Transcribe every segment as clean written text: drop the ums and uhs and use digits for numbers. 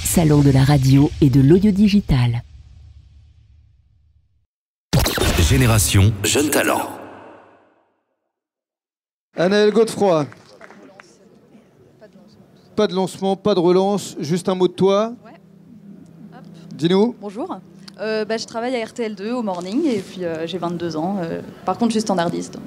Salon de la radio et de l'audio digital. Génération Jeune Talent. Anaëlle Godefroy. Pas de lancement, pas de relance, juste un mot de toi. Ouais. Hop. Dis-nous. Bonjour. Je travaille à RTL2 au morning et puis j'ai 22 ans. Par contre, je suis standardiste.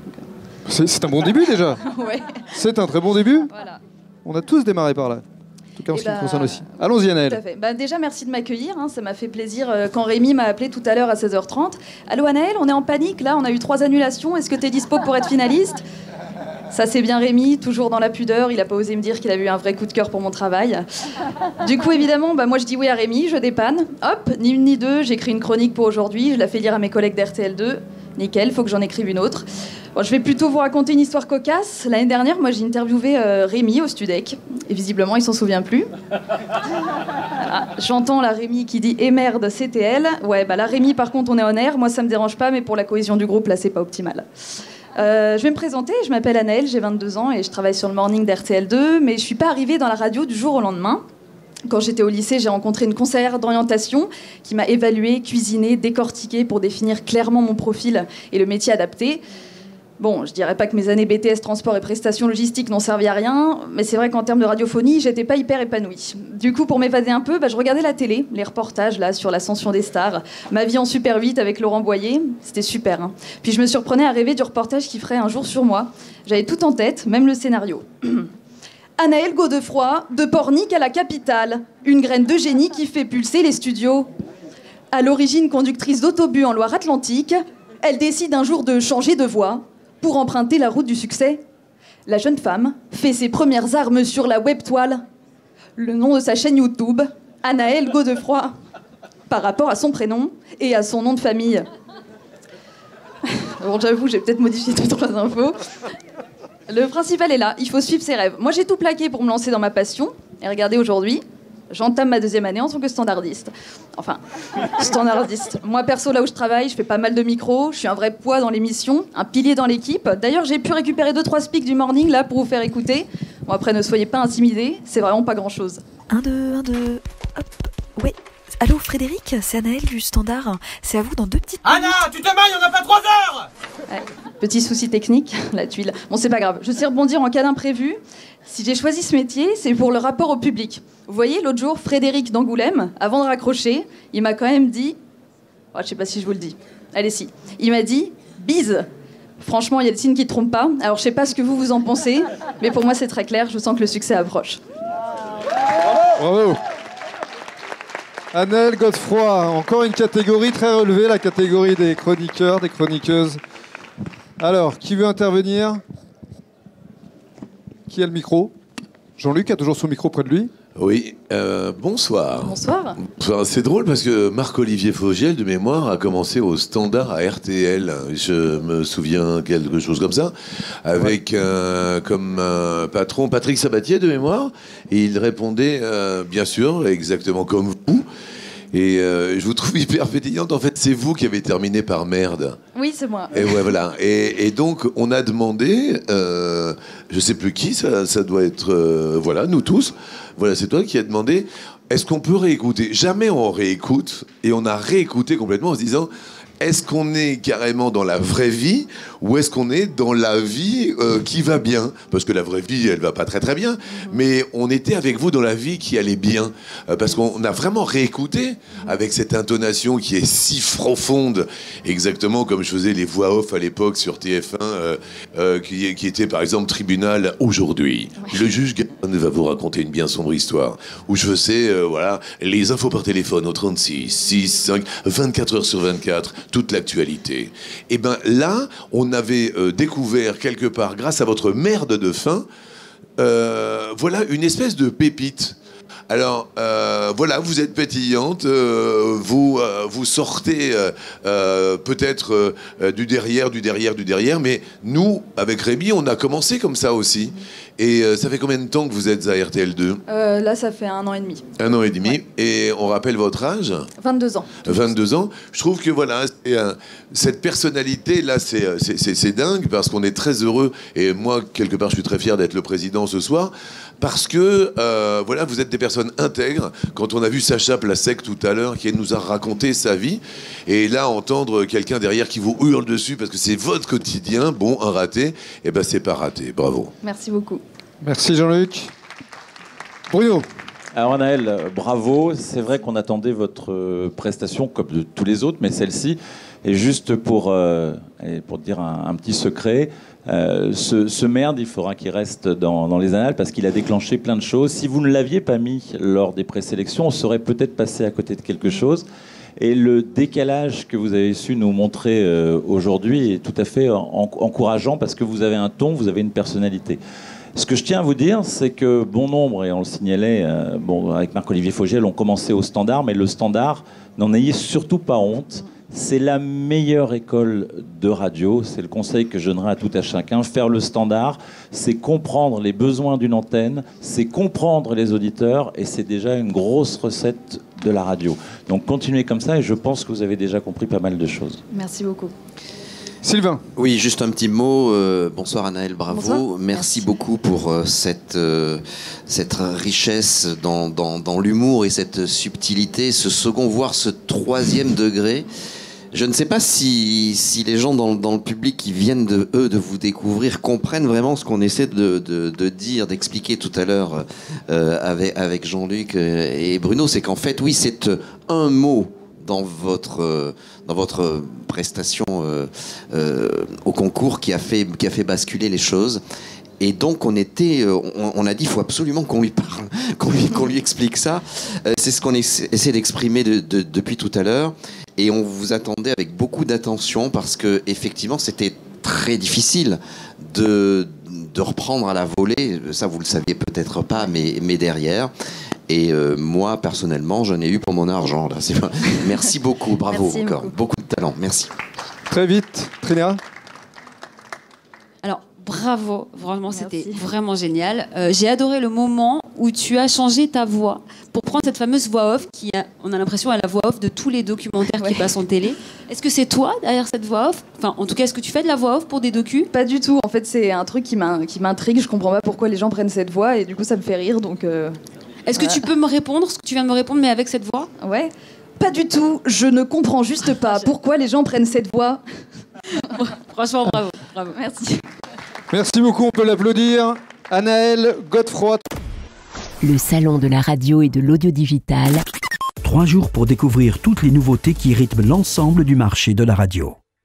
C'est un bon début déjà. Ouais. C'est un très bon début. Voilà. On a tous démarré par là. En tout cas, en ce qui me concerne aussi. Allons-y, Anaëlle. Tout à fait. Déjà, merci de m'accueillir. Ça m'a fait plaisir quand Rémi m'a appelé tout à l'heure à 16h30. Allô, Anaëlle, on est en panique. Là, on a eu 3 annulations. Est-ce que tu es dispo pour être finaliste ? Ça, c'est bien Rémi, toujours dans la pudeur. Il n'a pas osé me dire qu'il avait eu un vrai coup de cœur pour mon travail. Du coup, évidemment, moi, je dis oui à Rémi, je dépanne. Hop, ni une ni deux, j'écris une chronique pour aujourd'hui. Je la fais lire à mes collègues d'RTL2. Nickel, faut que j'en écrive une autre. Bon, je vais plutôt vous raconter une histoire cocasse. L'année dernière, moi, j'ai interviewé Rémi au Studec. Et visiblement, il s'en souvient plus. Voilà. J'entends la Rémi qui dit « Eh merde, c'était elle ». Ouais, là, Rémi, par contre, on est en air. Moi, ça me dérange pas, mais pour la cohésion du groupe, là, c'est pas optimal. Je vais me présenter, je m'appelle Anaëlle, j'ai 22 ans et je travaille sur le morning d'RTL2, mais je suis pas arrivée dans la radio du jour au lendemain. Quand j'étais au lycée, j'ai rencontré une conseillère d'orientation qui m'a évaluée, cuisinée, décortiquée pour définir clairement mon profil et le métier adapté. Bon, je dirais pas que mes années BTS transport et prestations logistiques n'ont servi à rien, mais c'est vrai qu'en termes de radiophonie, j'étais pas hyper épanouie. Du coup, pour m'évader un peu, je regardais la télé, les reportages là sur l'ascension des stars, ma vie en Super 8 avec Laurent Boyer, c'était super. Hein. Puis je me surprenais à rêver du reportage qui ferait un jour sur moi. J'avais tout en tête, même le scénario. Anaëlle Godefroy, de Pornic à la capitale, une graine de génie qui fait pulser les studios. À l'origine conductrice d'autobus en Loire-Atlantique, elle décide un jour de changer de voie pour emprunter la route du succès. La jeune femme fait ses premières armes sur la web toile. Le nom de sa chaîne YouTube, Anaëlle Godefroy, par rapport à son prénom et à son nom de famille. Bon, j'avoue, j'ai peut-être modifié 2-3 infos. Le principal est là, il faut suivre ses rêves. Moi, j'ai tout plaqué pour me lancer dans ma passion. Et regardez, aujourd'hui, j'entame ma 2e année en tant que standardiste. Enfin, standardiste. Moi, perso, là où je travaille, je fais pas mal de micros, je suis un vrai poids dans l'émission, un pilier dans l'équipe. D'ailleurs, j'ai pu récupérer 2-3 speaks du morning, là, pour vous faire écouter. Bon, après, ne soyez pas intimidés, c'est vraiment pas grand-chose. 1, 2, 1, 2, hop, ouais. Allô, Frédéric, c'est Anaëlle du Standard. C'est à vous dans 2 petites minutes. Anna, tu te mailles, on n'a pas 3 heures. Ouais, petit souci technique, la tuile. Bon, c'est pas grave, je sais rebondir en cas d'imprévu. Si j'ai choisi ce métier, c'est pour le rapport au public. Vous voyez, l'autre jour, Frédéric d'Angoulême, avant de raccrocher, il m'a quand même dit... Oh, je sais pas si je vous le dis. Allez, si. Il m'a dit « Bise ». Franchement, il y a des signes qui ne trompent pas. Alors, je sais pas ce que vous en pensez, mais pour moi, c'est très clair. Je sens que le succès approche. Bravo. Anaëlle Godefroy, encore une catégorie très relevée, la catégorie des chroniqueurs, des chroniqueuses. Alors, qui veut intervenir ? Qui a le micro ? Jean-Luc a toujours son micro près de lui. Oui, bonsoir. Bonsoir. Bonsoir. C'est drôle parce que Marc-Olivier Fogiel, de mémoire, a commencé au Standard à RTL. Je me souviens quelque chose comme ça, avec comme patron Patrick Sabatier, de mémoire. Et il répondait, bien sûr, exactement comme vous. Et je vous trouve hyper pétillante. En fait, c'est vous qui avez terminé par merde. Oui, c'est moi. Et ouais, voilà. Et donc, on a demandé, je sais plus qui, ça doit être, voilà, nous tous. Voilà, c'est toi qui as demandé, est-ce qu'on peut réécouter ? Jamais on réécoute, et on a réécouté complètement en se disant, est-ce qu'on est carrément dans la vraie vie ou est-ce qu'on est dans la vie qui va bien ? Parce que la vraie vie, elle va pas très très bien, mais on était avec vous dans la vie qui allait bien. Parce qu'on a vraiment réécouté avec cette intonation qui est si profonde, exactement comme je faisais les voix off à l'époque sur TF1, qui était par exemple Tribunal aujourd'hui. Le juge Garonne va vous raconter une bien sombre histoire. Où je faisais, voilà, les infos par téléphone au 36, 6, 5, 24 heures sur 24, toute l'actualité. Et bien là, on avait découvert quelque part, grâce à votre merde de fin, voilà une espèce de pépite. Alors, voilà, vous êtes pétillante, vous sortez peut-être du derrière, mais nous, avec Rémi, on a commencé comme ça aussi. Et ça fait combien de temps que vous êtes à RTL2 ? Là, ça fait 1 an et demi. 1 an et demi. Ouais. Et on rappelle votre âge ? 22 ans. 22 ans. Je trouve que voilà, cette personnalité-là, c'est dingue parce qu'on est très heureux. Et moi, quelque part, je suis très fier d'être le président ce soir. parce que voilà, vous êtes des personnes intègres. Quand on a vu Sacha Plasek tout à l'heure, qui nous a raconté sa vie, et là, entendre quelqu'un derrière qui vous hurle dessus parce que c'est votre quotidien, bon, un raté, eh ben c'est pas raté. Bravo. Merci beaucoup. Merci Jean-Luc. Bruno. Alors Anaël, bravo. C'est vrai qu'on attendait votre prestation comme de tous les autres, mais celle-ci, et juste pour dire un petit secret, ce merde, il faudra qu'il reste dans les annales parce qu'il a déclenché plein de choses. Si vous ne l'aviez pas mis lors des présélections, on serait peut-être passé à côté de quelque chose. Et le décalage que vous avez su nous montrer aujourd'hui est tout à fait encourageant parce que vous avez un ton, vous avez une personnalité. Ce que je tiens à vous dire, c'est que bon nombre, et on le signalait, avec Marc-Olivier Fogiel, ont commencé au Standard, mais le Standard, n'en ayez surtout pas honte. C'est la meilleure école de radio, c'est le conseil que je donnerai à tout à chacun. Faire le Standard, c'est comprendre les besoins d'une antenne, c'est comprendre les auditeurs, et c'est déjà une grosse recette de la radio. Donc continuez comme ça, et je pense que vous avez déjà compris pas mal de choses. Merci beaucoup. Sylvain. Oui, juste un petit mot. Bonsoir Anaël, bravo. Bonsoir. Merci beaucoup pour cette richesse dans l'humour et cette subtilité, ce second, voire ce troisième degré. Je ne sais pas si les gens dans le public qui viennent de vous découvrir comprennent vraiment ce qu'on essaie de dire, d'expliquer tout à l'heure avec Jean-Luc et Bruno. C'est qu'en fait, oui, c'est un mot dans votre prestation au concours qui a fait basculer les choses. Et donc on a dit il faut absolument qu'on lui parle, qu'on lui explique ça. C'est ce qu'on essaie d'exprimer depuis tout à l'heure. Et on vous attendait avec beaucoup d'attention parce que effectivement c'était très difficile de reprendre à la volée. Ça vous le saviez peut-être pas, mais derrière. Et moi, personnellement, j'en ai eu pour mon argent. Là. Merci beaucoup, bravo. Merci encore. Beaucoup de talent, merci. Très vite, Trinéa. Alors, bravo, vraiment, c'était vraiment génial. J'ai adoré le moment où tu as changé ta voix pour prendre cette fameuse voix off on a l'impression à la voix off de tous les documentaires qui passent en télé. Est-ce que c'est toi derrière cette voix off? Enfin, en tout cas, est-ce que tu fais de la voix off pour des docus? Pas du tout. En fait, c'est un truc qui m'intrigue. Je comprends pas pourquoi les gens prennent cette voix et du coup, ça me fait rire. Donc. Est-ce que tu peux me répondre ce que tu viens de me répondre, mais avec cette voix? Ouais. Pas du tout. Je ne comprends juste pas pourquoi les gens prennent cette voix. Franchement, bravo. Merci. Merci beaucoup, on peut l'applaudir. Anaël Godefroy. Le salon de la radio et de l'audio digital. 3 jours pour découvrir toutes les nouveautés qui rythment l'ensemble du marché de la radio.